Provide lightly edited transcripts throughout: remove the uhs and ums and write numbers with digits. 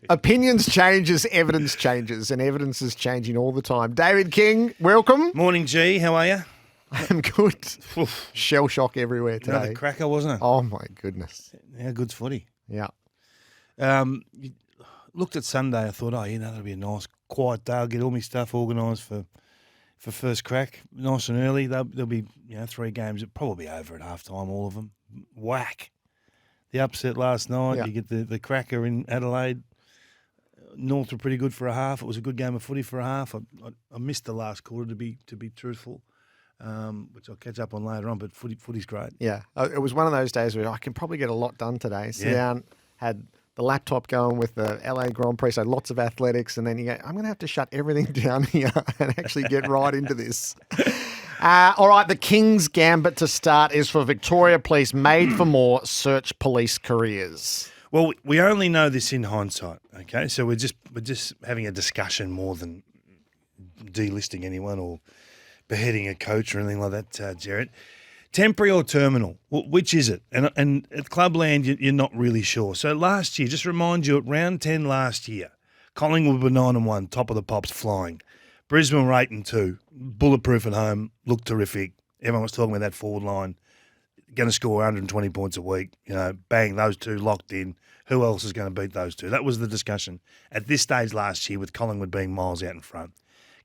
Opinions change as evidence changes, and evidence is changing all the time. David King, welcome. Morning, G. How are you? I'm good. Shell shock everywhere today. Another cracker, wasn't it? Oh, my goodness. How good's footy? Yeah. You looked at Sunday. I thought, that'll be a nice, quiet day. I'll get all my stuff organised for first crack, nice and early. There'll be 3 games. It'll probably be over at halftime, all of them. Whack. The upset last night. Yeah. You get the cracker in Adelaide. North were pretty good for a half. It was a good game of footy for a half. I missed the last quarter to be truthful, which I'll catch up on later on. But footy's great. Yeah. It was one of those days where I can probably get a lot done today. Sit down, had the laptop going with the LA Grand Prix, so lots of athletics, and then you go, I'm going to have to shut everything down here and actually get right into this. All right, the King's Gambit to start is for Victoria Police Made for More Search Police Careers. Well, we only know this in hindsight, okay? So we're just having a discussion more than delisting anyone or beheading a coach or anything like that, Jarrett. Temporary or terminal, which is it? And at Clubland, you're not really sure. So last year, just remind you, at round 10 last year, Collingwood were 9-1, top of the pops, flying. Brisbane were 8-2, bulletproof at home, looked terrific. Everyone was talking about that forward line. Going to score 120 points a week. Bang, those two locked in. Who else is going to beat those two? That was the discussion at this stage last year with Collingwood being miles out in front.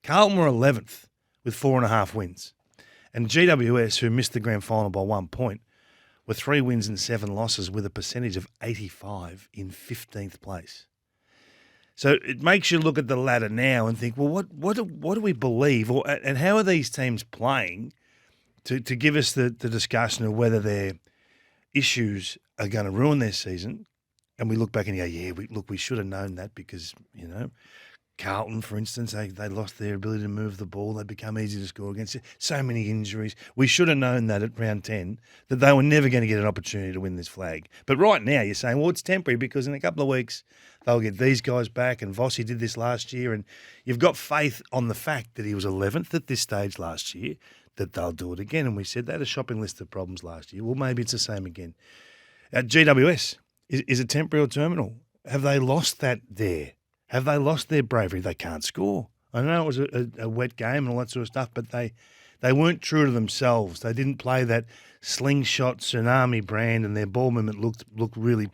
Carlton were 11th with 4.5 wins. And GWS, who missed the grand final by 1 point, were 3 wins and 7 losses with a percentage of 85 in 15th place. So it makes you look at the ladder now and think, well, what do we believe? And how are these teams playing to give us the discussion of whether their issues are going to ruin their season? And we look back and go, we should have known that because, Carlton, for instance, they lost their ability to move the ball. They become easy to score against. So many injuries. We should have known that at round 10, that they were never going to get an opportunity to win this flag. But right now you're saying, well, it's temporary because in a couple of weeks they'll get these guys back, and Vossi did this last year, and you've got faith on the fact that he was 11th at this stage last year, that they'll do it again. And we said they had a shopping list of problems last year. Well, maybe it's the same again. GWS, is it temporary or terminal? Have they lost that there? Have they lost their bravery? They can't score. I know it was a wet game and all that sort of stuff, but they weren't true to themselves. They didn't play that slingshot tsunami brand, and their ball movement looked really,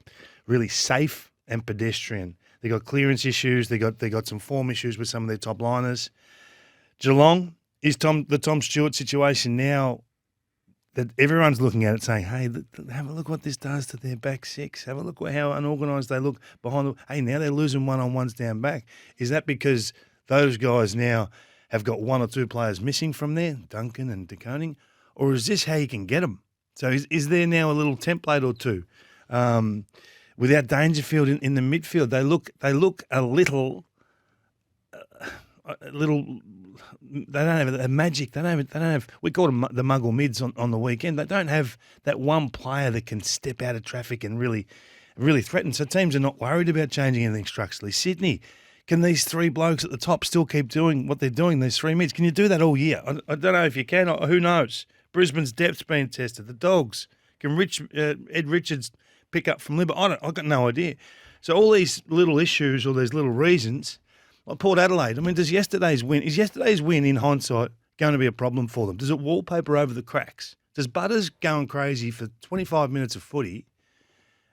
really safe and pedestrian. They got clearance issues. They got some form issues with some of their top liners. Geelong, is the Tom Stewart situation now that everyone's looking at it saying, hey, have a look what this does to their back six. Have a look how unorganised they look behind hey, now they're losing one-on-ones down back. Is that because those guys now have got 1 or 2 players missing from there, Duncan and De Koning, or is this how you can get them? So is there now a little template or two? Without Dangerfield in the midfield, they look a little. They don't have a magic. They don't have. We call them the Muggle mids on the weekend. They don't have that one player that can step out of traffic and really threaten. So teams are not worried about changing anything structurally. Sydney, can these 3 blokes at the top still keep doing what they're doing? These 3 mids, can you do that all year? I don't know if you can. Who knows? Brisbane's depth's being tested. The Dogs, can Ed Richards pick up from Libba? I've got no idea. So all these little issues or these little reasons. Like Port Adelaide, is yesterday's win in hindsight going to be a problem for them? Does it wallpaper over the cracks? Does Butters going crazy for 25 minutes of footy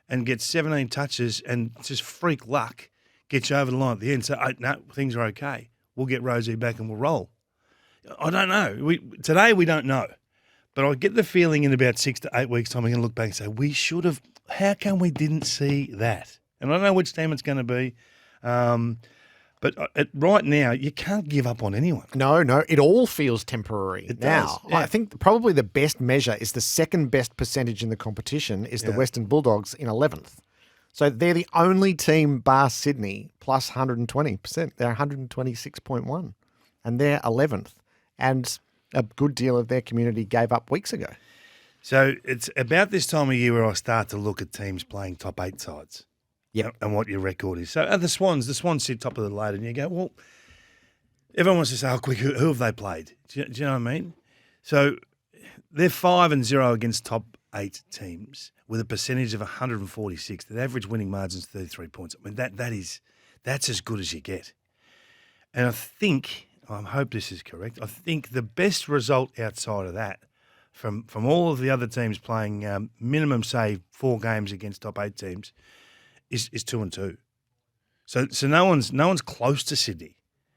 and get 17 touches and just freak luck get you over the line at the end? So, no, things are okay. We'll get Rosie back and we'll roll. I don't know. Today we don't know. But I get the feeling in about 6 to 8 weeks' time we're going to look back and say, we should have, how come we didn't see that? And I don't know which team it's going to be. But right now, you can't give up on anyone. No, it all feels temporary it now. Does, yeah. I think probably the best measure is the second best percentage in the competition is the Western Bulldogs in 11th. So they're the only team bar Sydney plus 120%. They're 126.1 and they're 11th. And a good deal of their community gave up weeks ago. So it's about this time of year where I start to look at teams playing top 8 sides. Yeah, and what your record is. So the Swans sit top of the ladder, and you go, well, everyone wants to say, quick, who have they played? Do you know what I mean? So they're 5-0 against top 8 teams with a percentage of 146. The average winning margin is 33 points. That is That's as good as you get. And I hope this is correct, I think the best result outside of that from all of the other teams playing minimum, say, 4 games against top 8 teams is 2-2. So no one's close to Sydney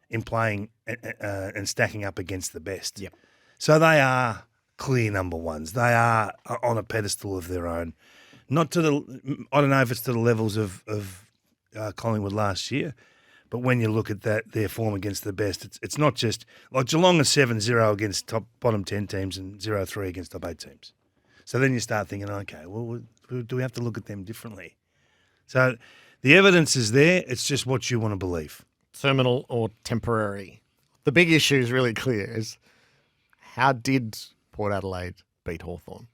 in playing and stacking up against the best. Yep. So they are clear number ones. They are on a pedestal of their own. Not to the, I don't know if it's to the levels of Collingwood last year, but when you look at their form against the best, it's not just like Geelong is 7-0 against bottom 10 teams and 0-3 against top 8 teams. So then you start thinking, okay, well, do we have to look at them differently? So the evidence is there. It's just what you want to believe. Terminal or temporary. The big issue is really clear is how did Port Adelaide beat Hawthorn?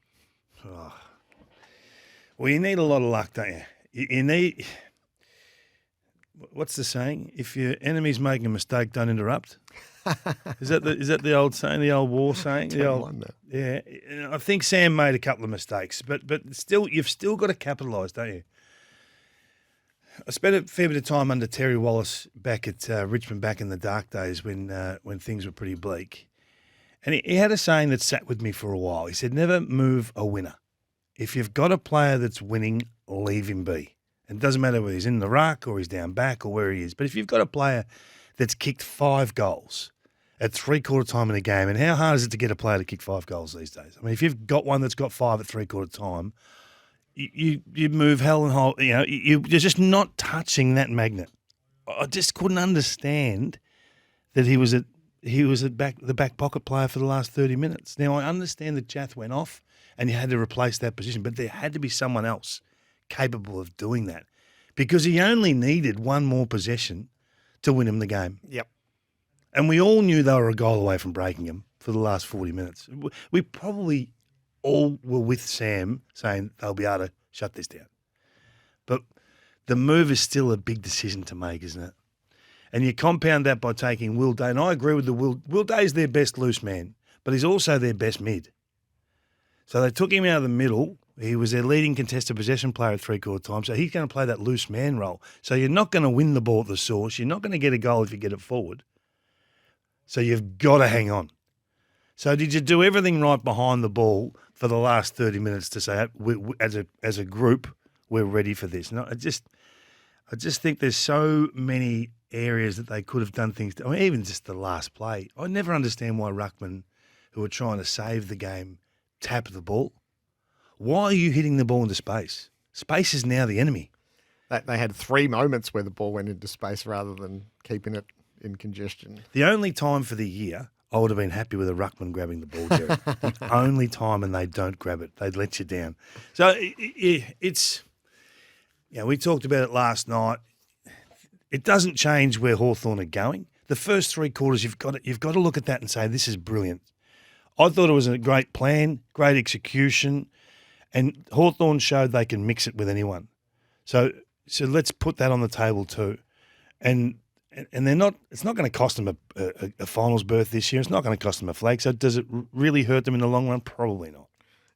Oh. Well, you need a lot of luck, don't you? You need... What's the saying? If your enemy's making a mistake, don't interrupt. Is that the old saying, the old war saying? Yeah. I think Sam made a couple of mistakes, but still, you've still got to capitalise, don't you? I spent a fair bit of time under Terry Wallace back at Richmond back in the dark days when things were pretty bleak. And he had a saying that sat with me for a while. He said, never move a winner. If you've got a player that's winning, leave him be. And it doesn't matter whether he's in the ruck or he's down back or where he is. But if you've got a player that's kicked 5 goals at 3/4 time in a game, and how hard is it to get a player to kick 5 goals these days? I mean, if you've got one that's got 5 at 3/4 time, you move hell and hole. You know, you're just not touching that magnet. I just couldn't understand that he was the back pocket player for the last 30 minutes. Now I understand that Jath went off and you had to replace that position, but there had to be someone else capable of doing that because he only needed one more possession to win him the game. Yep. And we all knew they were a goal away from breaking him for the last 40 minutes. We probably all were with Sam saying they'll be able to shut this down. But the move is still a big decision to make, isn't it? And you compound that by taking Will Day. And I agree with Will Day is their best loose man, but he's also their best mid. So they took him out of the middle. He was their leading contested possession player at 3/4 time, so he's going to play that loose man role. So you're not going to win the ball at the source. You're not going to get a goal if you get it forward. So you've got to hang on. So did you do everything right behind the ball for the last 30 minutes to say, as a group, we're ready for this? No, I just think there's so many areas that they could have done things. I mean, even just the last play. I never understand why ruckmen who are trying to save the game tap the ball. Why are you hitting the ball into space? Space is now the enemy. They had 3 moments where the ball went into space rather than keeping it in congestion. The only time for the year I would have been happy with a ruckman grabbing the ball, Jerry. The only time, and they don't grab it. They'd let you down. So it's, we talked about it last night. It doesn't change where Hawthorn are going. The first 3 quarters, you've got to look at that and say, this is brilliant. I thought it was a great plan, great execution, and Hawthorn showed they can mix it with anyone. So let's put that on the table too. And they're not. It's not going to cost them a finals berth this year. It's not going to cost them a flag. So does it really hurt them in the long run? Probably not.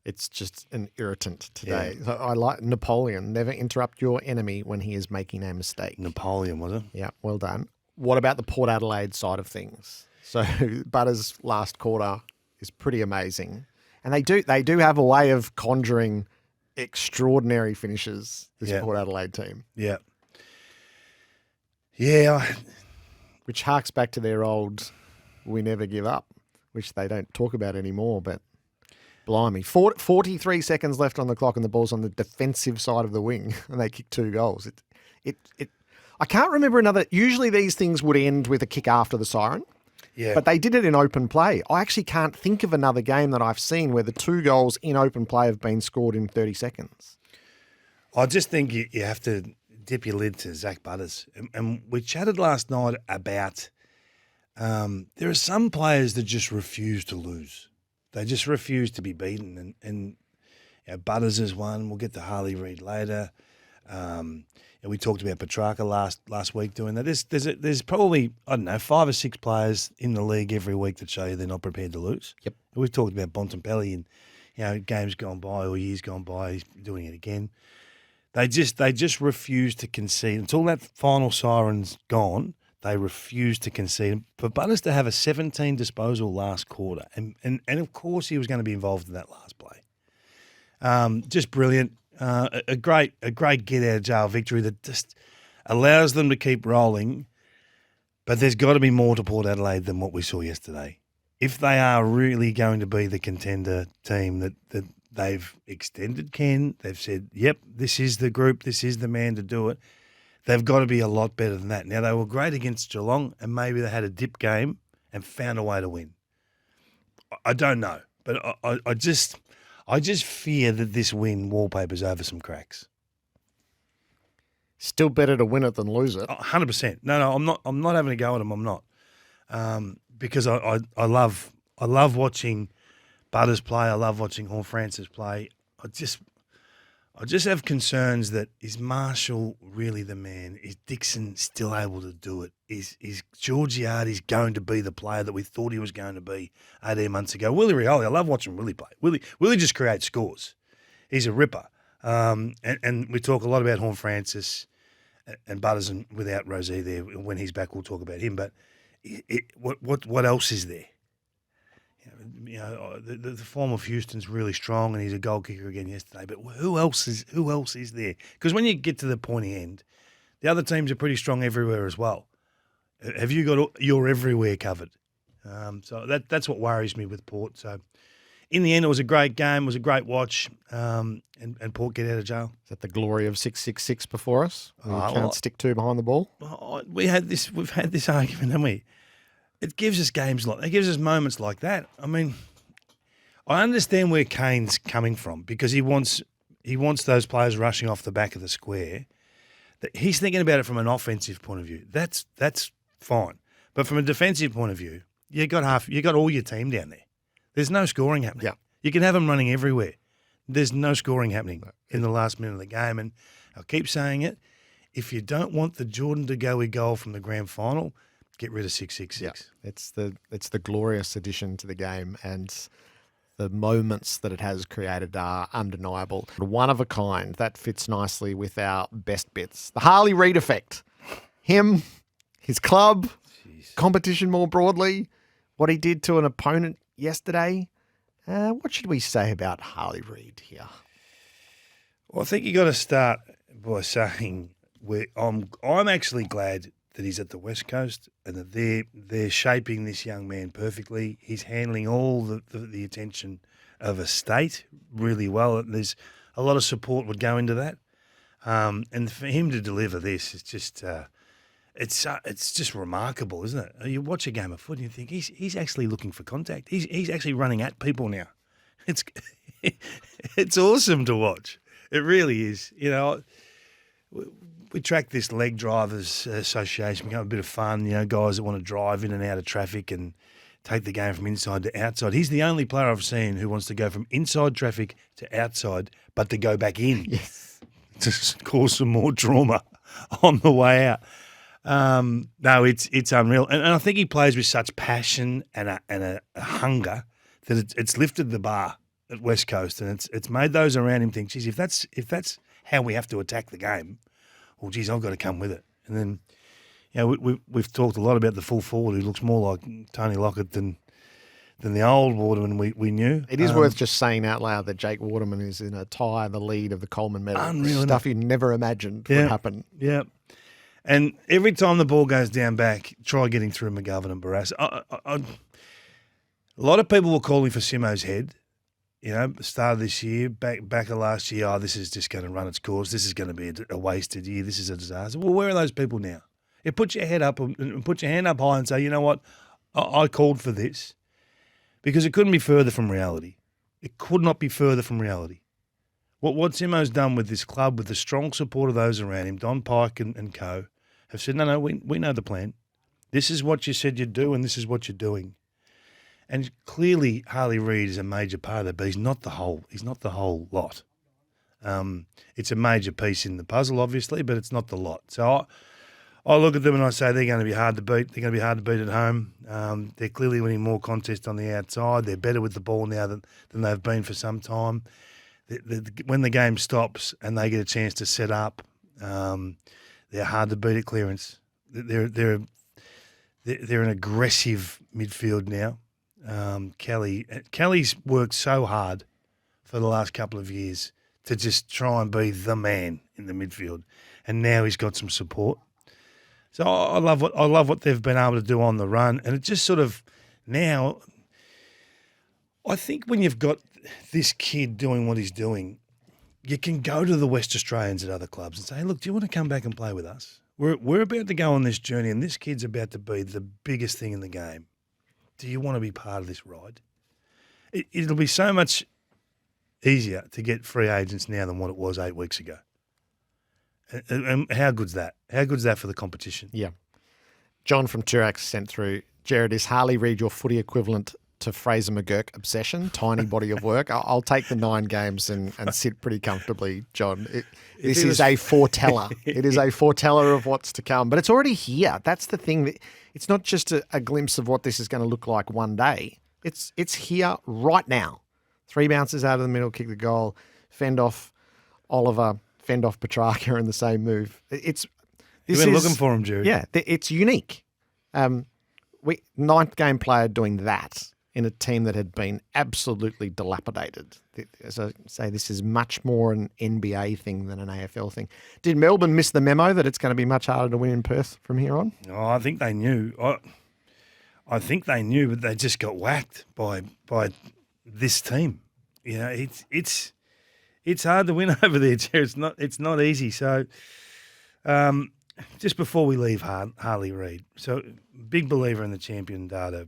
It's just an irritant today. Yeah. So I like Napoleon. Never interrupt your enemy when he is making a mistake. Napoleon, was it? Yeah, well done. What about the Port Adelaide side of things? So Butters' last quarter is pretty amazing. And they do have a way of conjuring extraordinary finishes, this Port Adelaide team. Yeah. Yeah. Which harks back to their old "we never give up," which they don't talk about anymore, but blimey. 43 seconds left on the clock and the ball's on the defensive side of the wing and they kick 2 goals. I can't remember another. Usually these things would end with a kick after the siren. Yeah. But they did it in open play. I actually can't think of another game that I've seen where the 2 goals in open play have been scored in 30 seconds. I just think you have to dip your lid to Zach Butters. And we chatted last night about there are some players that just refuse to lose. They just refuse to be beaten. And Butters is one. We'll get to Harley Reid later. And we talked about Petrarca last week doing that. There's probably, 5 or 6 players in the league every week that show you they're not prepared to lose. Yep. We've talked about Bontempelli and games gone by or years gone by, he's doing it again. They just refuse to concede. Until that final siren's gone, they refuse to concede. For Butters to have a 17 disposal last quarter, and of course he was going to be involved in that last play. Just brilliant. A great get out of jail victory that just allows them to keep rolling. But there's got to be more to Port Adelaide than what we saw yesterday. If they are really going to be the contender team that they've extended Ken, they've said, yep, this is the group, this is the man to do it, they've got to be a lot better than that. Now, they were great against Geelong, and maybe they had a dip game and found a way to win. I don't know, but I just fear that this win wallpapers over some cracks. Still better to win it than lose it. 100%. No, I'm not having a go at them. I'm not, because I love watching Butters play. I love watching Horne-Francis play. I just have concerns that is Marshall really the man? Is Dixon still able to do it? Is Georgiades going to be the player that we thought he was going to be 18 months ago? Willie Rioli, I love watching Willie play. Willie just creates scores. He's a ripper. And we talk a lot about Horne-Francis and Butters, and without Rozee there, when he's back, we'll talk about him. But what else is there? You know, the form of Houston's really strong, and he's a goal kicker again yesterday. But who else is there? Because when you get to the pointy end, the other teams are pretty strong everywhere as well. Have you got your everywhere covered? So that's what worries me with Port. So in the end, it was a great game. It was a great watch, and Port get out of jail. Is that the glory of 666 before us? We can't stick two behind the ball. We've had this argument, haven't we? It gives us it gives us moments like that. I mean, I understand where Kane's coming from, because he wants those players rushing off the back of the square. He's thinking about it from an offensive point of view. That's fine, but from a defensive point of view, you got all your team down there. There's no scoring happening. Yeah. You can have them running everywhere. There's no scoring happening in the last minute of the game, and I'll keep saying it. If you don't want the Jordan De Goey goal from the grand final, get rid of 666. Yeah, it's the glorious addition to the game, and the moments that it has created are undeniable. One of a kind. That fits nicely with our best bits. The Harley Reid effect. Him, his club, competition more broadly, what he did to an opponent yesterday. What should we say about Harley Reid here? Well, I think you got to start by saying I'm actually glad that he's at the West Coast, and that they're shaping this young man perfectly. He's handling all the attention of a state really well. There's a lot of support would go into that, and for him to deliver this is just it's just remarkable, isn't it? You watch a game of foot and you think he's actually looking for contact. He's actually running at people now. It's awesome to watch. It really is. You know, we track this Leg Drivers Association. We have a bit of fun, you know, guys that want to drive in and out of traffic and take the game from inside to outside. He's the only player I've seen who wants to go from inside traffic to outside, but to go back in. Yes. To cause some more trauma on the way out. No, it's unreal. And I think he plays with such passion and a hunger that it's lifted the bar at West Coast, and it's made those around him think, geez, if that's how we have to attack the game, well, geez, I've got to come with it. And then, you know, we've talked a lot about the full forward who looks more like Tony Lockett than the old Waterman we knew. It is worth just saying out loud that Jake Waterman is in a tie the lead of the Coleman medal. Unreal. Stuff you never imagined would happen. Yeah. And every time the ball goes down back, try getting through McGovern and Barrass. A lot of people were calling for Simo's head. You know, start of this year, back of last year, this is just going to run its course. This is going to be a wasted year. This is a disaster. Well, where are those people now? You put your head up and put your hand up high and say, you know what, I called for this, because it couldn't be further from reality. It could not be further from reality. What Simo's done with this club, with the strong support of those around him, Don Pike and co, have said, no, we know the plan. This is what you said you'd do, and this is what you're doing. And clearly, Harley Reid is a major part of that, but he's not the whole lot. It's a major piece in the puzzle, obviously, but it's not the lot. So I look at them and I say they're going to be hard to beat. They're going to be hard to beat at home. They're clearly winning more contests on the outside. They're better with the ball now than they've been for some time. when the game stops and they get a chance to set up, they're hard to beat at clearance. They're an aggressive midfield now. Kelly's worked so hard for the last couple of years to just try and be the man in the midfield, and now he's got some support. So I love what they've been able to do on the run, and it just sort of now. I think when you've got this kid doing what he's doing, you can go to the West Australians at other clubs and say, "Look, do you want to come back and play with us? We're about to go on this journey, and this kid's about to be the biggest thing in the game. Do you want to be part of this ride?" It'll be so much easier to get free agents now than what it was 8 weeks ago. And how good's that? How good's that for the competition? Yeah. John from Turax sent through, Jared, is Harley Reid your footy equivalent to Fraser McGurk obsession? Tiny body of work. I'll take the 9 games and sit pretty comfortably, John. This is a foreteller. It is a foreteller of what's to come. But it's already here. That's the thing. That it's not just a glimpse of what this is going to look like one day. It's here right now. 3 bounces out of the middle, kick the goal, fend off Oliver, fend off Petrarca in the same move. You've been looking for him, Jared. Yeah, it's unique. 9th game player doing that in a team that had been absolutely dilapidated. As I say, this is much more an NBA thing than an AFL thing. Did Melbourne miss the memo that it's going to be much harder to win in Perth from here on? Oh, I think they knew. I think they knew, but they just got whacked by this team. You know, it's hard to win over there, Jared. It's not easy. So, just before we leave Harley Reid, so big believer in the champion data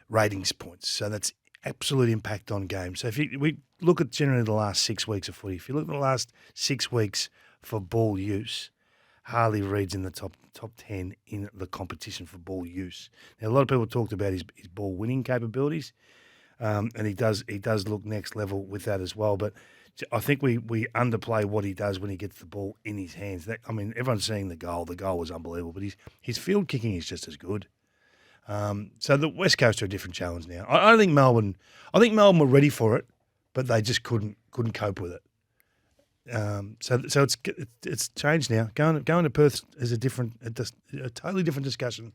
ratings points. So that's absolute impact on games. So if we look at generally the last 6 weeks of footy, if you look at the last 6 weeks for ball use, Harley Reid's in the top 10 in the competition for ball use. Now, a lot of people talked about his ball winning capabilities, and he does look next level with that as well. But I think we underplay what he does when he gets the ball in his hands. Everyone's seeing the goal. The goal was unbelievable, but his field kicking is just as good. So the West Coast are a different challenge now. I don't think Melbourne. I think Melbourne were ready for it, but they just couldn't cope with it. So it's changed now. Going to Perth is a totally different discussion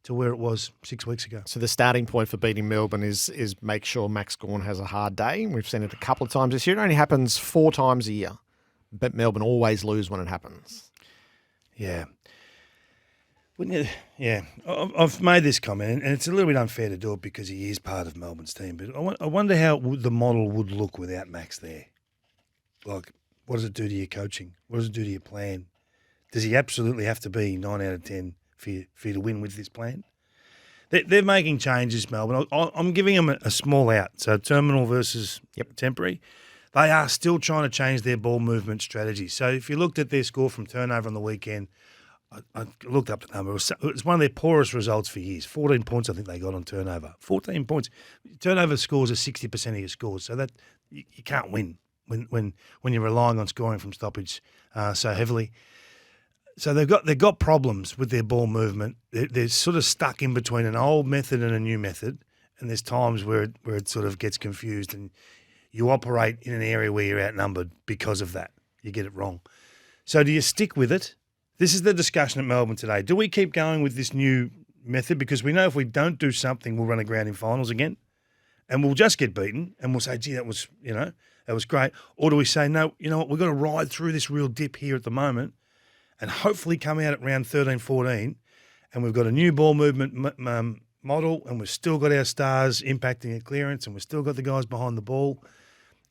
to where it was 6 weeks ago. So the starting point for beating Melbourne is make sure Max Gawn has a hard day. We've seen it a couple of times this year. It only happens 4 times a year, but Melbourne always lose when it happens. Yeah. Yeah, I've made this comment, and it's a little bit unfair to do it because he is part of Melbourne's team, but I wonder how the model would look without Max there. Like, what does it do to your coaching? What does it do to your plan? Does he absolutely have to be 9 out of 10 for you to win with this plan? They're making changes, Melbourne. I'm giving them a small out, so terminal versus temporary. They are still trying to change their ball movement strategy. So if you looked at their score from turnover on the weekend, I looked up the number. It was one of their poorest results for years. 14 points, I think they got on turnover. 14 points. Turnover scores are 60% of your scores, so that you can't win when you're relying on scoring from stoppage so heavily. So they've got problems with their ball movement. They're sort of stuck in between an old method and a new method, and there's times where it sort of gets confused, and you operate in an area where you're outnumbered because of that. You get it wrong. So do you stick with it? This is the discussion at Melbourne today. Do we keep going with this new method? Because we know if we don't do something, we'll run aground in finals again, and we'll just get beaten, and we'll say, gee, that was great. Or do we say, no, you know what, we've got to ride through this real dip here at the moment and hopefully come out at round 13, 14, and we've got a new ball movement model, and we've still got our stars impacting at clearance, and we've still got the guys behind the ball,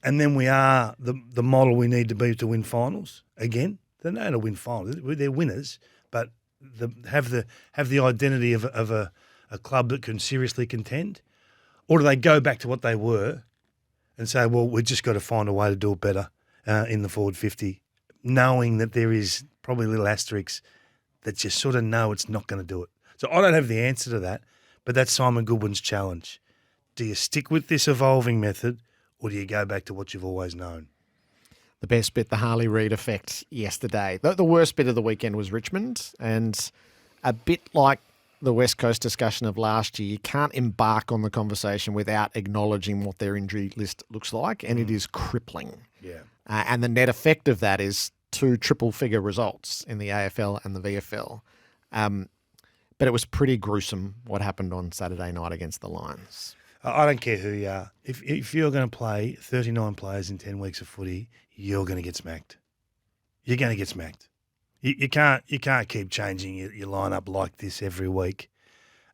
and then we are the model we need to be to win finals again. They know how to win finals. They're winners, but have the identity of a club that can seriously contend? Or do they go back to what they were and say, well, we've just got to find a way to do it better in the forward 50, knowing that there is probably little asterisks that you sort of know it's not going to do it. So I don't have the answer to that, but that's Simon Goodwin's challenge. Do you stick with this evolving method, or do you go back to what you've always known? The best bit, the Harley Reid effect yesterday. The worst bit of the weekend was Richmond, and a bit like the West Coast discussion of last year, you can't embark on the conversation without acknowledging what their injury list looks like, and it is crippling. Yeah. And the net effect of that is 2 triple-figure results in the AFL and the VFL. But it was pretty gruesome what happened on Saturday night against the Lions. I don't care who you are. If you're going to play 39 players in 10 weeks of footy, you're going to get smacked. You're going to get smacked. You can't keep changing your lineup like this every week.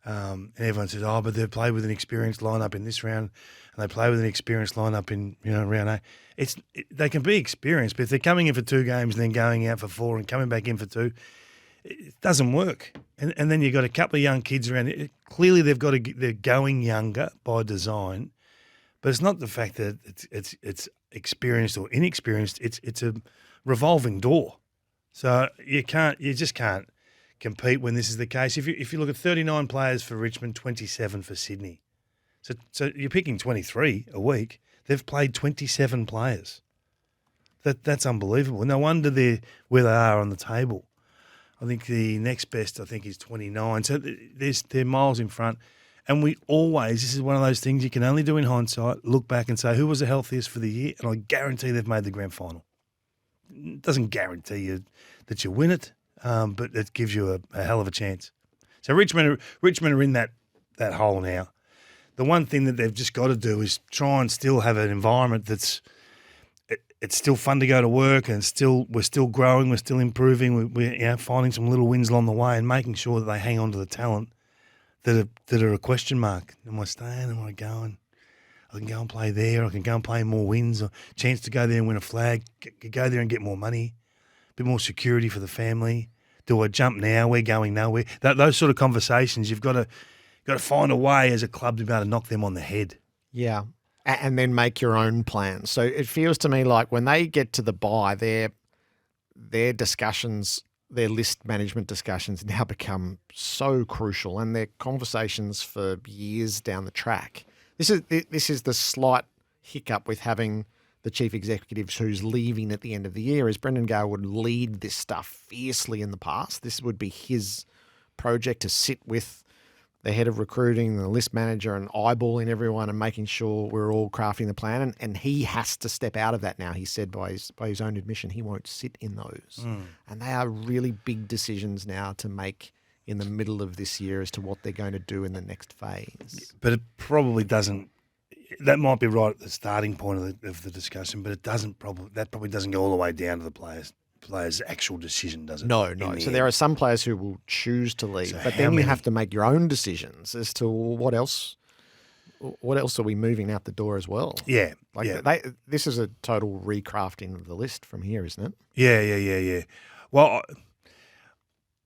And everyone says, oh, but they play with an experienced lineup in this round, and they play with an experienced lineup in round 8. They can be experienced, but if they're coming in for 2 games and then going out for 4 and coming back in for 2, it doesn't work. And then you've got a couple of young kids around. Clearly, they're going younger by design, but it's not the fact that it's experienced or inexperienced. It's a revolving door. So you just can't compete when this is the case. If you look at 39 players for Richmond, 27 for Sydney, so you're picking 23 a week. They've played 27 players. That's unbelievable. No wonder they're where they are on the table. I think the next best, is 29. So they're miles in front. And this is one of those things you can only do in hindsight, look back and say, who was the healthiest for the year? And I guarantee they've made the grand final. It doesn't guarantee you that you win it, but it gives you a hell of a chance. So Richmond are in that hole now. The one thing that they've just got to do is try and still have an environment that's it's still fun to go to work, and we're still growing, we're still improving, we're finding some little wins along the way, and making sure that they hang on to the talent that are a question mark. Am I staying? Am I going? I can go and play there. I can go and play more wins, or chance to go there and win a flag. Go there and get more money, a bit more security for the family. Do I jump now? We're going nowhere. Those sort of conversations, you've got to find a way as a club to be able to knock them on the head. Yeah. And then make your own plans. So it feels to me like when they get to the bye, their discussions, their list management discussions now become so crucial, and they're conversations for years down the track. This is the slight hiccup with having the chief executives who's leaving at the end of the year, is Brendan Gale would lead this stuff fiercely in the past. This would be his project to sit with the head of recruiting, the list manager, and eyeballing everyone and making sure we're all crafting the plan. And he has to step out of that now. He said by his own admission, he won't sit in those. And they are really big decisions now to make in the middle of this year as to what they're going to do in the next phase. But it probably doesn't. That might be right at the starting point of the discussion, but that probably doesn't go all the way down to the players' actual decision, does it? No. So there are some players who will choose to leave, but then you have to make your own decisions as to what else are we moving out the door as well. Yeah. This is a total recrafting of the list from here, isn't it? Yeah. Well,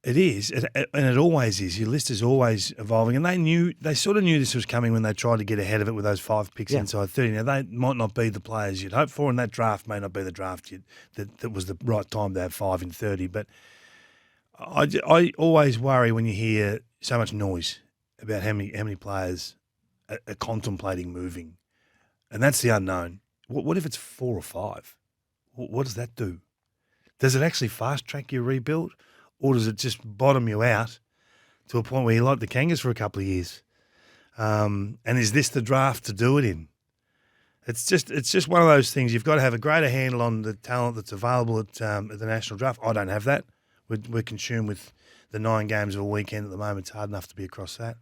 it is, and it always is. Your list is always evolving, and they sort of knew this was coming when they tried to get ahead of it with those 5 picks inside 30. Now, they might not be the players you'd hope for, and that draft may not be the draft that was the right time to have 5 in 30. But I always worry when you hear so much noise about how many players are contemplating moving, and that's the unknown. What if it's 4 or 5? What does that do? Does it actually fast track your rebuild? Or does it just bottom you out to a point where you like the Kangas for a couple of years? And is this the draft to do it in? It's just one of those things. You've got to have a greater handle on the talent that's available at the national draft. I don't have that. We're consumed with the 9 games of a weekend at the moment. It's hard enough to be across that.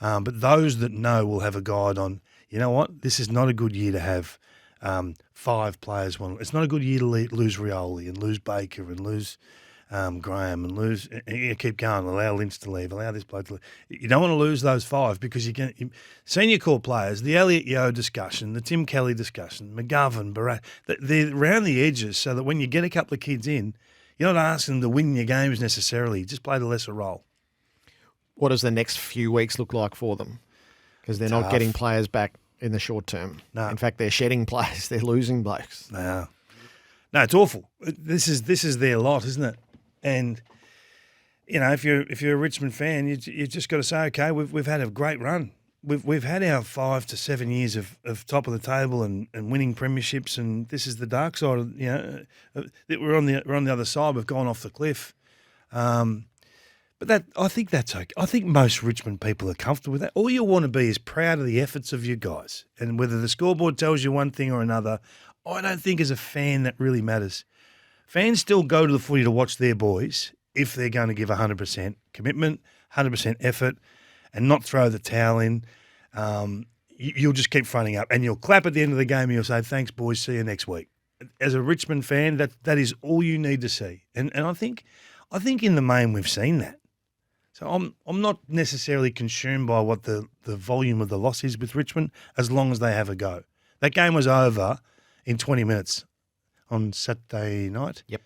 But those that know will have a guide on, you know what, this is not a good year to have 5 players. It's not a good year to lose Rioli and lose Baker and lose Graham and lose, you keep going, allow Lynch to leave, allow this bloke to leave. You don't want to lose those 5 because senior core players, the Elliot Yeo discussion, the Tim Kelly discussion, McGovern, Barat, they're around the edges so that when you get a couple of kids in, you're not asking them to win your games necessarily. Just play the lesser role. What does the next few weeks look like for them? Because they're not getting players back in the short term. No. In fact, they're shedding players. They're losing blokes. No, it's awful. This is their lot, isn't it? And you know, if you're a Richmond fan, you just got to say, okay, we've had a great run. We've had our 5 to 7 years of top of the table and winning premierships, and this is the dark side of, you know, that we're on the other side. We've gone off the cliff. But I think that's okay. I think most Richmond people are comfortable with that. All you want to be is proud of the efforts of your guys. And whether the scoreboard tells you one thing or another, I don't think as a fan that really matters. Fans still go to the footy to watch their boys if they're going to give 100% commitment, 100% effort, and not throw the towel in. You'll just keep fronting up, and you'll clap at the end of the game and you'll say, thanks, boys, see you next week. As a Richmond fan, that is all you need to see. And I think in the main we've seen that. So I'm not necessarily concerned by what the volume of the loss is with Richmond as long as they have a go. That game was over in 20 minutes on Saturday night. Yep.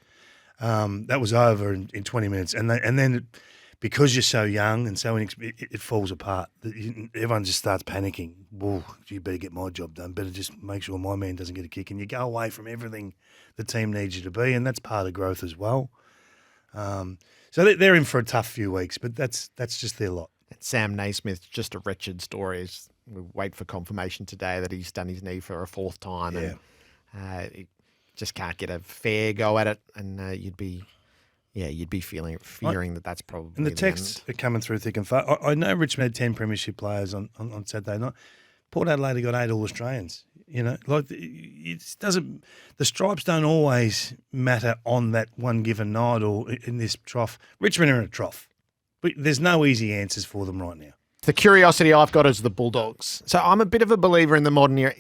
That was over in 20 minutes. And then because you're so young and so it falls apart, everyone just starts panicking. Whoa, you better get my job done. Better just make sure my man doesn't get a kick. And you go away from everything the team needs you to be, and that's part of growth as well. So they're in for a tough few weeks, but that's just their lot. Sam Naismith, just a wretched story. We wait for confirmation today that he's done his knee for a fourth time, and he just can't get a fair go at it. And you'd be fearing that that's probably. And the texts are coming through thick and fast. I know Richmond had 10 premiership players on Saturday night. Port Adelaide got 8 All-Australians. You know, like it doesn't. The stripes don't always matter on that one given night or in this trough. Richmond are in a trough, but there's no easy answers for them right now. The curiosity I've got is the Bulldogs. So I'm a bit of a believer in the modern era.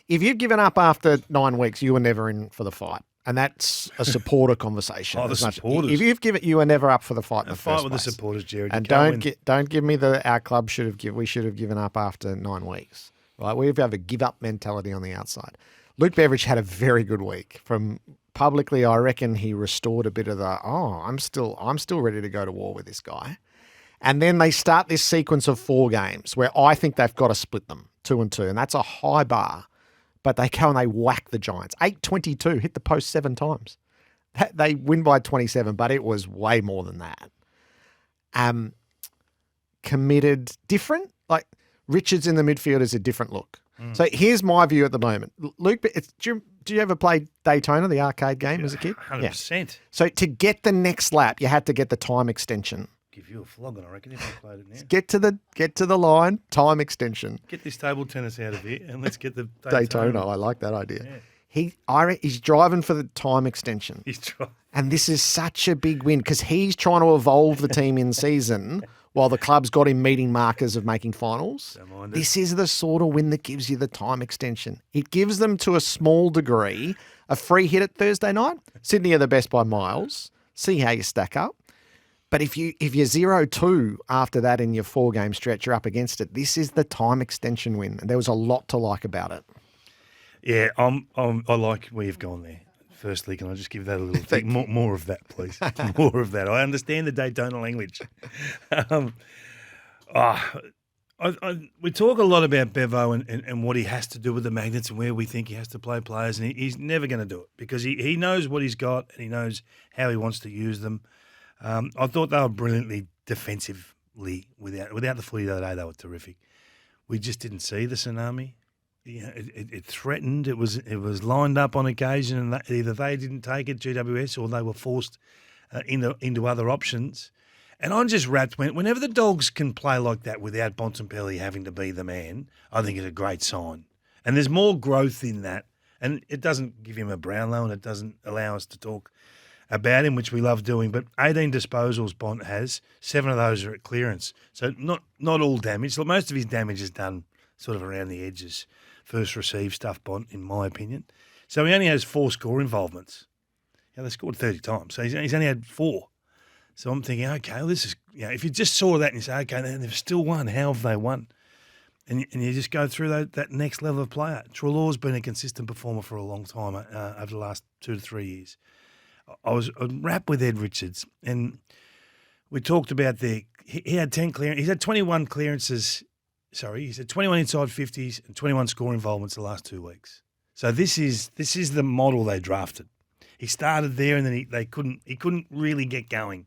If you've given up after 9 weeks, you were never in for the fight. And that's a supporter conversation. The supporters. If you've given, you were never up for the fight in the fight first with place. The supporters, Jared. And don't give me our club we should have given up after 9 weeks. Right? We have a give up mentality on the outside. Luke Beveridge had a very good week. From publicly, I reckon he restored a bit of I'm still ready to go to war with this guy. And then they start this sequence of 4 games where I think they've got to split them 2-2, and that's a high bar. But they go and they whack the Giants. 8-22, hit the post 7 times. They win by 27, but it was way more than that. Committed, different. Like Richards in the midfield is a different look. So here's my view at the moment. Luke, do you ever play Daytona, the arcade game, as a kid? 100%. Yeah. So to get the next lap, you had to get the time extension. Give you a flogging, I reckon, if I played it now. Get to the line, time extension. Get this table tennis out of here, and let's get the Daytona. I like that idea. Yeah. He's driving for the time extension. He's driving. And this is such a big win because he's trying to evolve the team in season while the club's got him meeting markers of making finals. This is the sort of win that gives you the time extension. It gives them, to a small degree, a free hit at Thursday night. Sydney are the best by miles. See how you stack up. But if you're 0-2 after that in your 4-game stretch, you're up against it. This is the time extension win. And there was a lot to like about it. Yeah, I like where you've gone there. Firstly, can I just give that a little thing? More of that, please. More of that. I understand the Daytona language. We talk a lot about Bevo and what he has to do with the Magnets and where we think he has to play players, and he's never going to do it because he knows what he's got and he knows how he wants to use them. I thought they were brilliantly defensively without the footy the other day. They were terrific. We just didn't see the tsunami. You know, it threatened. It was lined up on occasion, and either they didn't take it, GWS, or they were forced into other options. And I'm just wrapped whenever the Dogs can play like that without Bontempelli having to be the man. I think it's a great sign, and there's more growth in that. And it doesn't give him a Brownlow, and it doesn't allow us to talk about him, which we love doing. But 18 disposals Bont has, 7 of those are at clearance, so not all damage. So most of his damage is done sort of around the edges. First receive stuff, Bont, in my opinion. So he only has 4 score involvements. Yeah, they scored 30 times, so he's only had 4. So I'm thinking, okay, well, this is, if you just saw that and you say, okay, then they've still won. How have they won? And you just go through that next level of player. Treloar's been a consistent performer for a long time over the last 2 to 3 years. I was wrapped with Ed Richards, and we talked about he had 10 clearances. He's had 21 clearances. Sorry, he's had 21 inside 50s and 21 score involvements the last 2 weeks. So this is the model they drafted. He started there, and then he couldn't really get going.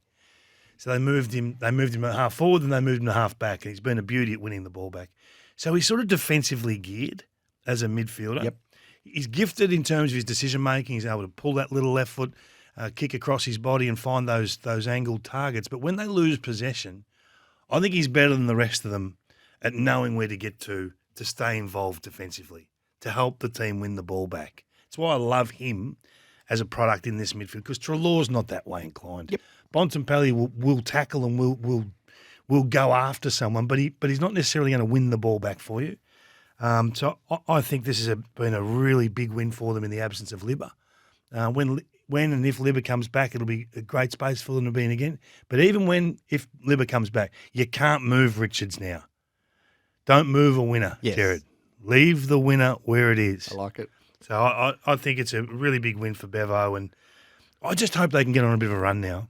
So they moved him at half forward, and they moved him to half back. And he's been a beauty at winning the ball back. So he's sort of defensively geared as a midfielder. Yep. He's gifted in terms of his decision making. He's able to pull that little left foot. kick across his body and find those angled targets. But when they lose possession, I think he's better than the rest of them at knowing where to get to stay involved defensively, to help the team win the ball back. That's why I love him as a product in this midfield, because Treloar's not that way inclined. Yep. Bontempelli will tackle and will go after someone, but he's not necessarily going to win the ball back for you. So I think this has been a really big win for them in the absence of Libba. When and if Libba comes back, it'll be a great space for them to be in again. But even if Libba comes back, you can't move Richards now. Don't move a winner, Yes. Jared. Leave the winner where it is. I like it. So I think it's a really big win for Bevo, and I just hope they can get on a bit of a run now.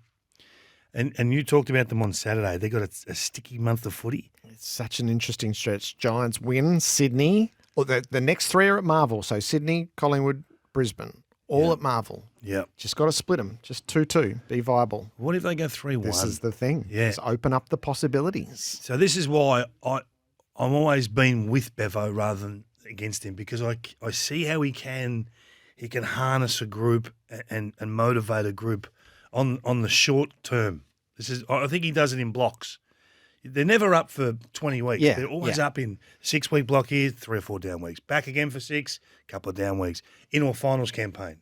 And you talked about them on Saturday. They got a sticky month of footy. It's such an interesting stretch. Giants win, Sydney. Or the next three are at Marvel. So Sydney, Collingwood, Brisbane. All at Marvel. Yeah. Just got to split them. Just 2-2. Be viable. What if they go 3-1? This is the thing. Yeah. Just open up the possibilities. So this is why I'm always been with Bevo rather than against him, because I see how he can harness a group and motivate a group on the short term. I think he does it in blocks. They're never up for 20 weeks. Yeah, They're always up in 6-week block here, 3 or 4 down weeks. Back again for 6, couple of down weeks. Into a finals campaign.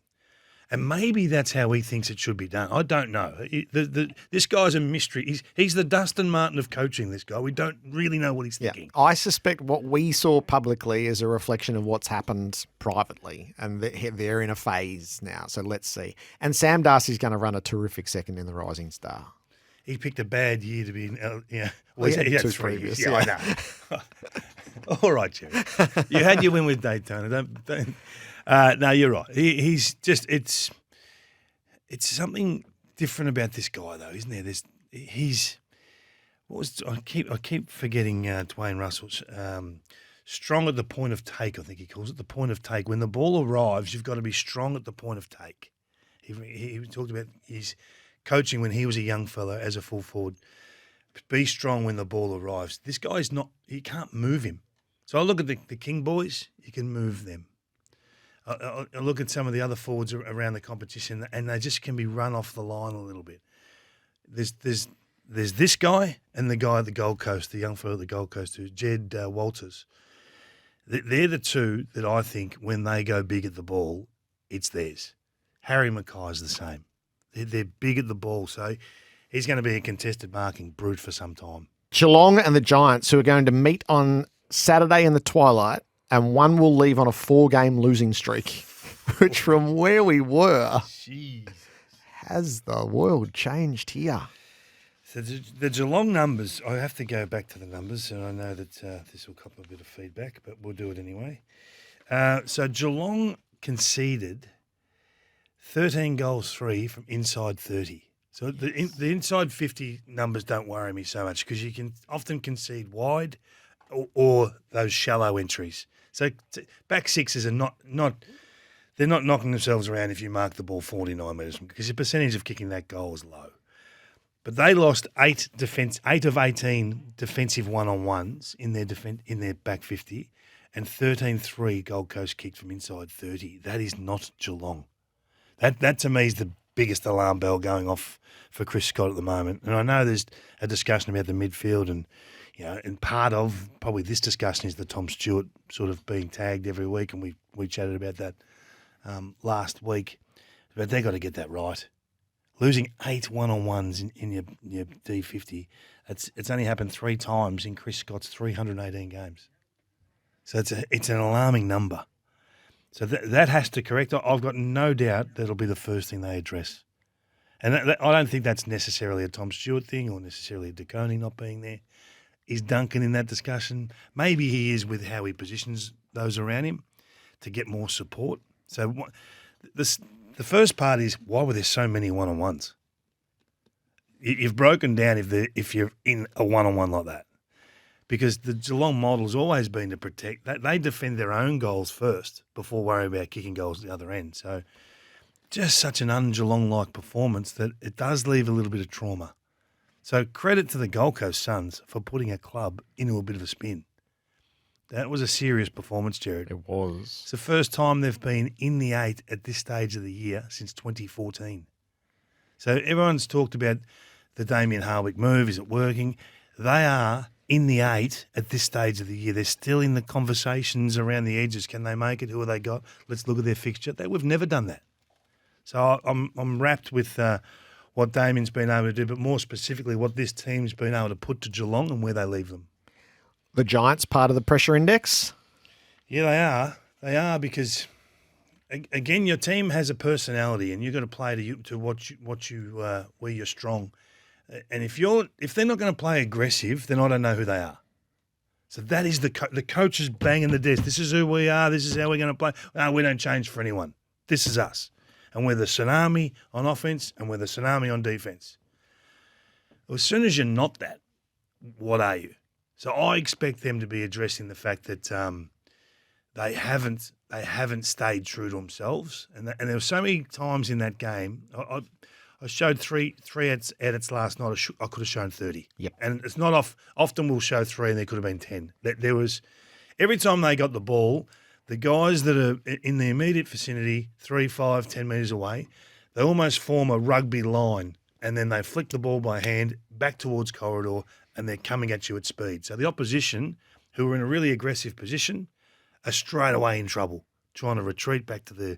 And maybe that's how he thinks it should be done. I don't know. This guy's a mystery. He's the Dustin Martin of coaching, this guy. We don't really know what he's thinking. I suspect what we saw publicly is a reflection of what's happened privately, and they're in a phase now. So let's see. And Sam Darcy's going to run a terrific second in the Rising Star. He picked a bad year to be in. Well, he had 2 3 previous. years. Yeah, I know. All right, Jerry. You had your win with Daytona. Don't. No, you're right. He's just it's something different about this guy, though, isn't there? I keep forgetting Dwayne Russell's strong at the point of take. I think he calls it the point of take. When the ball arrives, you've got to be strong at the point of take. He talked about his coaching when he was a young fella as a full forward. Be strong when the ball arrives. This guy's not. You can't move him. So I look at the King boys. You can move them. I look at some of the other forwards around the competition, and they just can be run off the line a little bit. There's this guy and the guy at the Gold Coast, the young fellow at the Gold Coast, who's Jed Walters. They're the two that I think when they go big at the ball, it's theirs. Harry Mackay's the same. They're big at the ball, so he's going to be a contested marking brute for some time. Geelong and the Giants, who are going to meet on Saturday in the twilight, and one will leave on a 4-game losing streak, which from where we were, Jeez. Has the world changed here? So the Geelong numbers, I have to go back to the numbers, and I know that this will cop a bit of feedback, but we'll do it anyway. So Geelong conceded 13 goals 3 from inside 30. So the inside 50 numbers don't worry me so much, because you can often concede wide or those shallow entries. So back sixes are not they're not knocking themselves around if you mark the ball 49 metres, because the percentage of kicking that goal is low. But they lost 8 of 18 defensive one-on-ones in their back 50, and 13-3 Gold Coast kicked from inside 30. That is not Geelong. That to me is the biggest alarm bell going off for Chris Scott at the moment. And I know there's a discussion about the midfield, and and part of probably this discussion is the Tom Stewart sort of being tagged every week, and we chatted about that last week. But they've got to get that right. Losing 8 one-on-ones in your D50, it's only happened 3 times in Chris Scott's 318 games. So it's an alarming number. So that has to correct. I've got no doubt that'll be the first thing they address. And I don't think that's necessarily a Tom Stewart thing or necessarily a De Koning not being there. Is Duncan in that discussion? Maybe he is with how he positions those around him to get more support. So the first part is, why were there so many one-on-ones? You've broken down if you're in a one-on-one like that. Because the Geelong model's always been to protect. They defend their own goals first before worrying about kicking goals at the other end. So just such an un-Geelong-like performance that it does leave a little bit of trauma. So credit to the Gold Coast Suns for putting a club into a bit of a spin. That was a serious performance, Jared. It was. It's the first time they've been in the 8 at this stage of the year since 2014. So everyone's talked about the Damien Hardwick move. Is it working? They are in the 8 at this stage of the year. They're still in the conversations around the edges. Can they make it? Who have they got? Let's look at their fixture. We've never done that. So I'm wrapped with what Damien's been able to do, but more specifically what this team's been able to put to Geelong and where they leave them. The Giants part of the pressure index? Yeah, they are. They are because, again, your team has a personality, and you've got to play to where you're strong. And if they're not going to play aggressive, then I don't know who they are. So that is the coach is banging the desk. This is who we are. This is how we're going to play. No, we don't change for anyone. This is us, and we're the tsunami on offense, and we're the tsunami on defense. Well, as soon as you're not that, what are you? So I expect them to be addressing the fact that they haven't stayed true to themselves, and there were so many times in that game. I showed three edits last night. I could have shown 30. Yep. And it's not off. Often we'll show 3 and there could have been 10. There was every time they got the ball, the guys that are in the immediate vicinity, 3, 5, 10 metres away, they almost form a rugby line, and then they flick the ball by hand back towards corridor, and they're coming at you at speed. So the opposition, who are in a really aggressive position, are straight away in trouble, trying to retreat back to the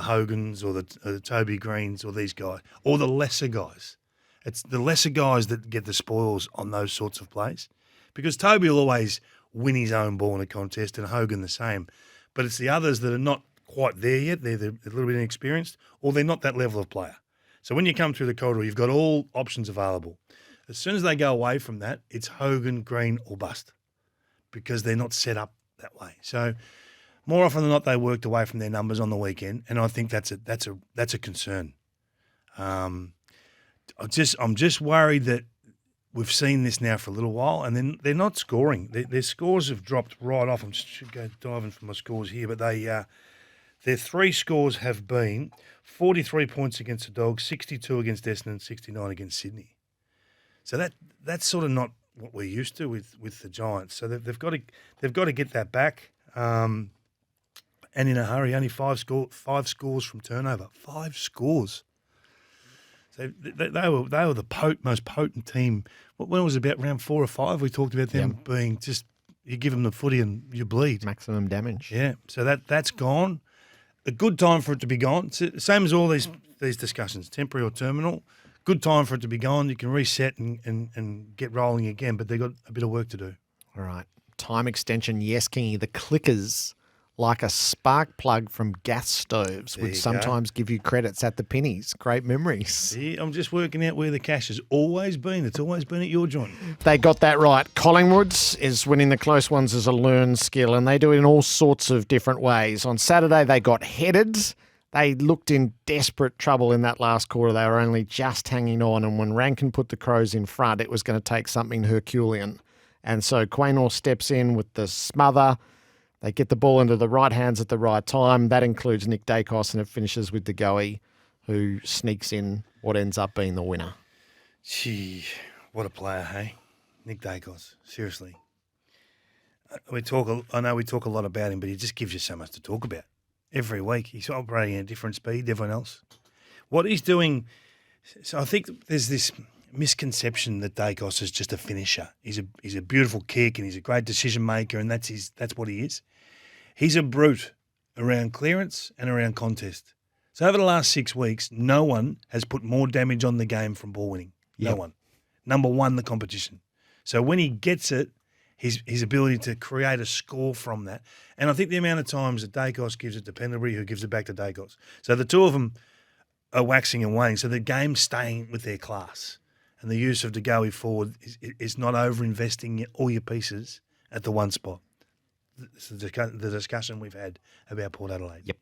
Hogans or the Toby Greens or these guys, or the lesser guys. It's the lesser guys that get the spoils on those sorts of plays, because Toby will always win his own ball in a contest, and Hogan the same. But it's the others that are not quite there yet. They're a little bit inexperienced, or they're not that level of player. So when you come through the corridor, you've got all options available. As soon as they go away from that, it's Hogan, Green, or bust, because they're not set up that way. So more often than not, they worked away from their numbers on the weekend, and I think that's a concern. I'm just worried that we've seen this now for a little while, and then they're not scoring. Their scores have dropped right off. I should go diving for my scores here, but their 3 scores have been 43 points against the Dogs, 62 against Essendon, 69 against Sydney. So that's sort of not what we're used to with the Giants. So they've got to get that back. And in a hurry, only 5 scores from turnover. 5 scores. So they were the most potent team. When it was about round 4 or 5, we talked about them being just, you give them the footy and you bleed. Maximum damage. Yeah. So that's gone. A good time for it to be gone. Same as all these discussions, temporary or terminal. Good time for it to be gone. You can reset and get rolling again, but they've got a bit of work to do. All right. Time extension, yes, Kingy. The clickers, like a spark plug from gas stoves, would sometimes give you credits at the pennies. Great memories. See, I'm just working out where the cash has always been. It's always been at your joint. They got that right. Collingwood's is winning the close ones as a learned skill, and they do it in all sorts of different ways. On Saturday, they got headed. They looked in desperate trouble in that last quarter. They were only just hanging on, and when Rankin put the Crows in front, it was going to take something Herculean. And so Quaynor steps in with the smother. They get the ball into the right hands at the right time. That includes Nick Dacos, and it finishes with De Goey, who sneaks in what ends up being the winner. Gee, what a player, hey? Nick Dacos, seriously. I know we talk a lot about him, but he just gives you so much to talk about. Every week, he's operating at a different speed than everyone else. What he's doing, so I think there's this misconception that Dacos is just a finisher. He's a beautiful kick and he's a great decision maker, and that's what he is. He's a brute around clearance and around contest. So over the last 6 weeks, no one has put more damage on the game from ball winning. No one. Number 1, the competition. So when he gets it, his ability to create a score from that. And I think the amount of times that Dacos gives it to Pendlebury, who gives it back to Dacos. So the two of them are waxing and waning. So the game's staying with their class. And the use of De Goey forward is not over-investing all your pieces at the one spot. It's the discussion we've had about Port Adelaide. Yep.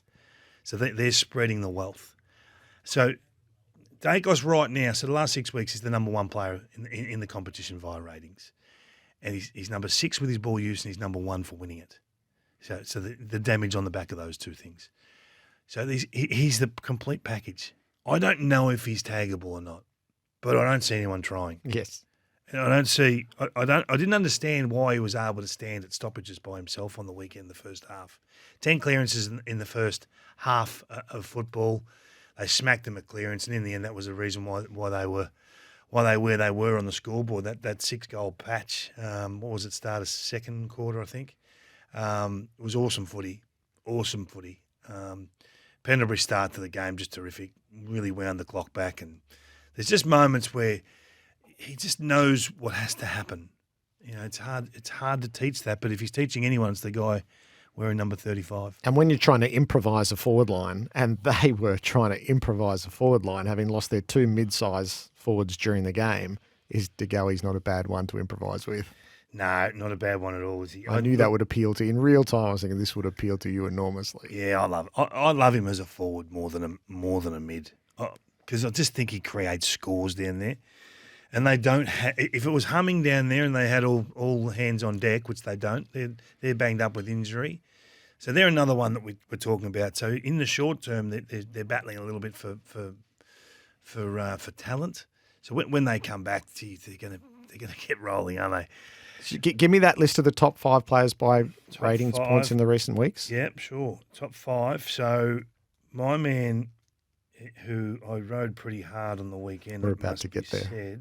So they're spreading the wealth. So Dacos right now, so the last 6 weeks, is the number 1 player in the competition via ratings. And he's number 6 with his ball use, and he's number 1 for winning it. So the damage on the back of those two things. So he's the complete package. I don't know if he's taggable or not, but I don't see anyone trying. Yes. And I didn't understand why he was able to stand at stoppages by himself on the weekend, the first half. 10 clearances in the first half of football. they smacked them at clearance, and in the end, that was the reason why they were where they were on the scoreboard. That 6-goal patch. What was it? Start of second quarter, I think. It was awesome footy. Awesome footy. Pendlebury's start to the game just terrific. Really wound the clock back, and there's just moments where he just knows what has to happen. You know, it's hard to teach that, but if he's teaching anyone, it's the guy wearing number 35. And when you're trying to improvise a forward line, and they were trying to improvise a forward line, having lost their 2 mid-size forwards during the game, is De Goey's not a bad one to improvise with. No, not a bad one at all. I knew that would appeal to you. In real time, I was thinking this would appeal to you enormously. Yeah, I love him as a forward more than a mid, because I just think he creates scores down there. And they don't if it was humming down there and they had all hands on deck, which they don't, they're banged up with injury. So they're another one that we're talking about. So in the short term, they're battling a little bit for talent. So when they come back, they're gonna get rolling, aren't they? Give me that list of the top 5 players by ratings 5 points in the recent weeks. Yep, sure. Top 5. So my man, who I rode pretty hard on the weekend. We're about to get there.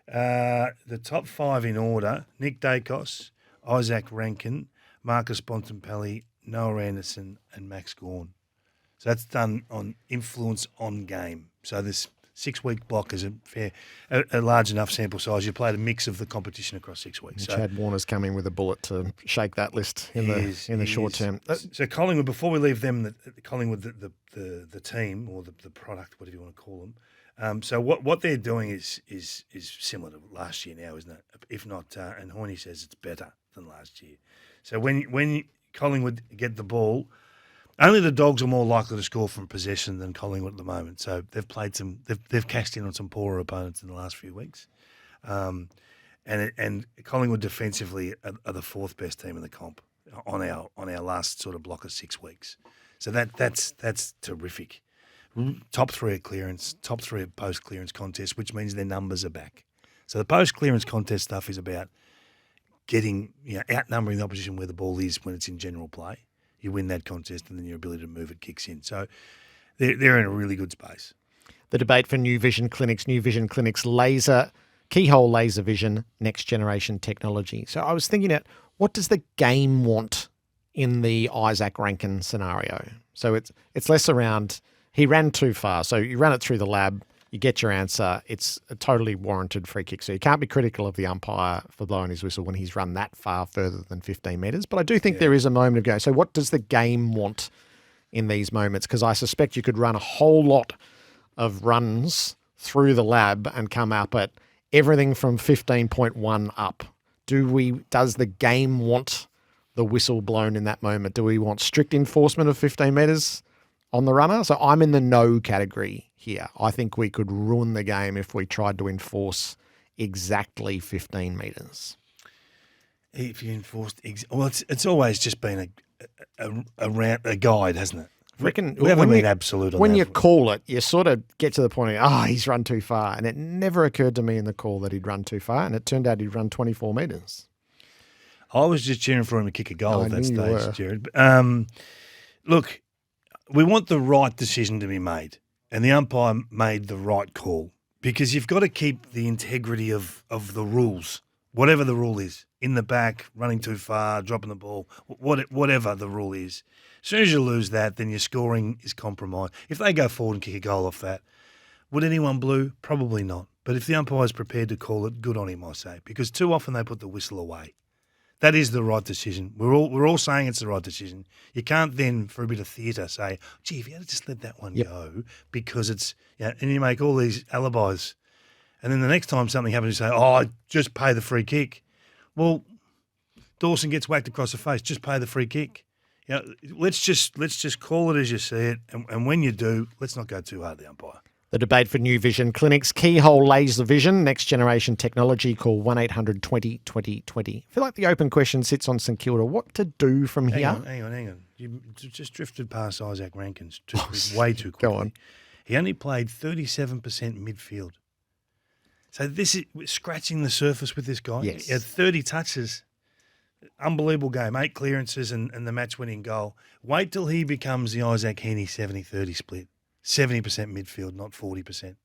The top 5 in order: Nick Dacos, Isaac Rankin, Marcus Bontempelli, Noah Anderson, and Max Gawn. So that's done on influence on game. So this 6-week block is a large enough sample size. You played a mix of the competition across 6 weeks. So Chad Warner's coming with a bullet to shake that list in the short term. So Collingwood, before we leave them, Collingwood, the team or the product, whatever you want to call them. So what they're doing is similar to last year now, isn't it? If not, and Horney says it's better than last year. So when Collingwood get the ball, only the Dogs are more likely to score from possession than Collingwood at the moment. So they've played they've cashed in on some poorer opponents in the last few weeks, and Collingwood defensively are the 4th best team in the comp on our last sort of block of 6 weeks. So that's terrific. Top 3 at clearance, top 3 at post-clearance contest, which means their numbers are back. So the post-clearance contest stuff is about getting, outnumbering the opposition where the ball is when it's in general play. You win that contest and then your ability to move it kicks in. So they're in a really good space. The debate for New Vision Clinics, keyhole laser vision, next generation technology. So I was thinking what does the game want in the Isaac Rankin scenario? So it's less around he ran too far. So you run it through the lab, you get your answer. It's a totally warranted free kick. So you can't be critical of the umpire for blowing his whistle when he's run that far further than 15 metres. But I do think there is a moment of go. So what does the game want in these moments? Because I suspect you could run a whole lot of runs through the lab and come up at everything from 15.1 up. Does the game want the whistle blown in that moment? Do we want strict enforcement of 15 metres on the runner? So I'm in the no category here. I think we could ruin the game if we tried to enforce exactly 15 metres. If you enforced, it's always just been a guide, hasn't it? We haven't been absolute on when that. you call it, you sort of get to the point of, he's run too far. And it never occurred to me in the call that he'd run too far. And it turned out he'd run 24 metres. I was just cheering for him to kick a goal at that stage, Jared. Look, we want the right decision to be made. And the umpire made the right call, because you've got to keep the integrity of the rules, whatever the rule is, in the back, running too far, dropping the ball, whatever the rule is. As soon as you lose that, then your scoring is compromised. If they go forward and kick a goal off that, would anyone blue? Probably not. But if the umpire's prepared to call it, good on him, I say, because too often they put the whistle away. That is the right decision. We're all saying it's the right decision. You can't then, for a bit of theatre, say, gee, if you had to just let that one go because it's, and you make all these alibis. And then the next time something happens, you say, just pay the free kick. Well, Dawson gets whacked across the face, just pay the free kick. Let's just call it as you see it. And when you do, let's not go too hard at the umpire. The debate for New Vision Clinics, keyhole laser vision, next generation technology. Call 1-800-20-20-20. I feel like the open question sits on St Kilda. What to do from here? Hang on. You just drifted past Isaac Rankins way too quickly. Go on. He only played 37% midfield. So this is scratching the surface with this guy. Yes. He had 30 touches. Unbelievable game. 8 clearances and the match-winning goal. Wait till he becomes the Isaac Heaney 70-30 split. 70% midfield, not 40%.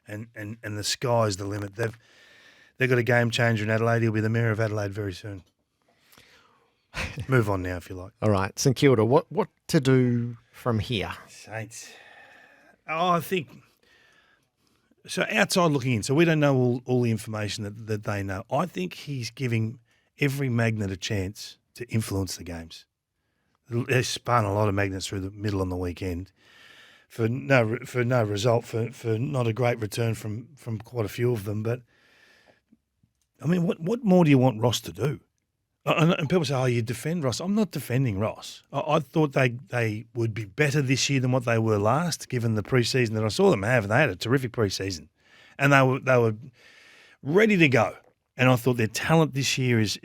And the sky's the limit. They've got a game changer in Adelaide. He'll be the mayor of Adelaide very soon. Move on now if you like. All right, St Kilda, what to do from here? Saints. Oh, I think so. Outside looking in, so we don't know all the information that they know. I think he's giving every magnet a chance to influence the games. They spun a lot of magnets through the middle on the weekend for no result, for not a great return from quite a few of them. But I mean, what more do you want Ross to do? And people say, "Oh, you defend Ross." I'm not defending Ross. I thought they would be better this year than what they were last, given the preseason that I saw them have. They had a terrific preseason, and they were ready to go. And I thought their talent this year is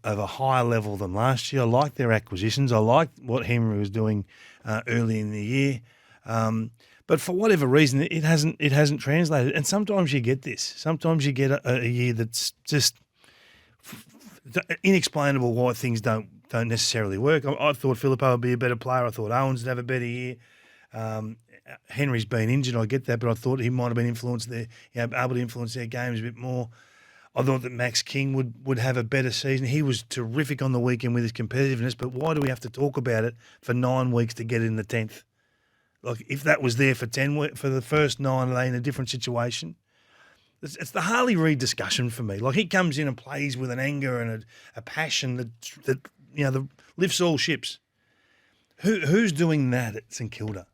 of a higher level than last year. I like their acquisitions. I like what Henry was doing early in the year. But for whatever reason, it hasn't translated. And sometimes you get this. Sometimes you get a year that's just inexplainable why things don't necessarily work. I thought Filippo would be a better player. I thought Owens would have a better year. Henry's been injured, I get that, but I thought he might have been able to influence their games a bit more. I thought that Max King would have a better season. He was terrific on the weekend with his competitiveness, but why do we have to talk about it for 9 weeks to get in the 10th? Like, if that was there for 10 weeks, for the first 9, are they in a different situation? It's the Harley Reid discussion for me. Like, he comes in and plays with an anger and a passion that lifts all ships. Who's doing that at St Kilda?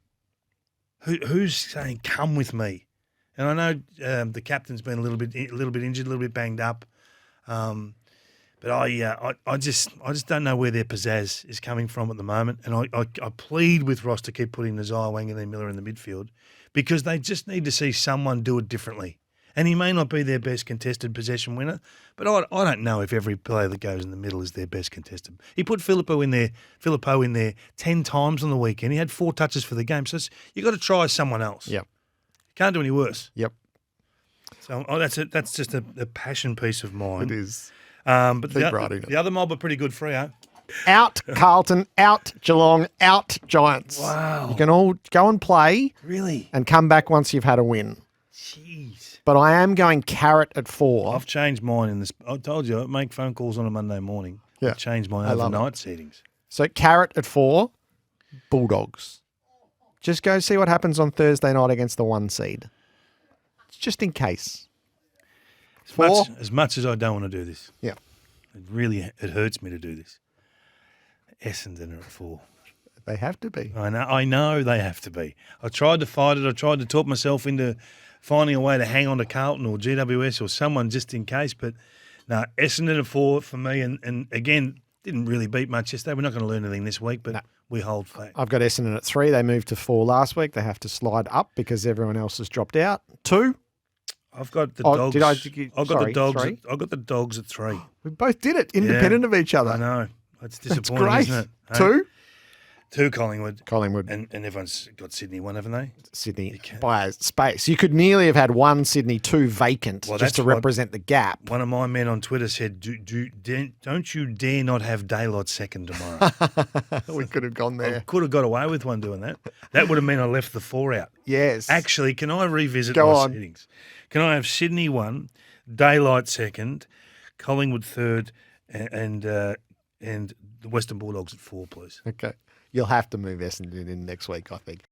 Who's saying, "Come with me"? And I know the captain's been a little bit injured, a little bit banged up, but I just don't know where their pizzazz is coming from at the moment. And I plead with Ross to keep putting Nazar, Wanganeen, Miller in the midfield, because they just need to see someone do it differently. And he may not be their best contested possession winner, but I don't know if every player that goes in the middle is their best contested. He put Filippo in there 10 times on the weekend. He had 4 touches for the game. So you've got to try someone else. Yep. Can't do any worse. Yep. So that's just a passion piece of mine. It is. But the other mob are pretty good, Freo. Out Carlton, out Geelong, out Giants. Wow. You can all go and play. Really? And come back once you've had a win. Jeez. But I am going Carrot at 4. I've changed mine in this. I told you I make phone calls on a Monday morning. Yeah. I've changed my overnight settings. So Carrot at 4, Bulldogs. Just go see what happens on Thursday night against the 1 seed. Just in case. As much as I don't want to do this. Yeah. It hurts me to do this. Essendon are at 4. They have to be. I know they have to be. I tried to fight it. I tried to talk myself into finding a way to hang on to Carlton or GWS or someone just in case. But no, Essendon at 4 for me. And again, didn't really beat much yesterday. We're not going to learn anything this week, but we hold flat. I've got Essendon at 3. They moved to 4 last week. They have to slide up because everyone else has dropped out. 2. I've got the Dogs. I've got the Dogs at 3. We both did it, independent of each other. I know. It's disappointing, That's great. isn't it? 2. 2 Collingwood. And everyone's got Sydney 1, haven't they? Sydney by a space. You could nearly have had 1 Sydney, 2 vacant just to represent the gap. One of my men on Twitter said, don't you dare not have daylight second tomorrow. We could have gone there. I could have got away with one doing that. That would have meant I left the 4 out. Yes. Actually, can I revisit my settings? Can I have Sydney 1, daylight second, Collingwood 3rd, and the Western Bulldogs at 4, please? Okay. You'll have to move Essendon in next week, I think.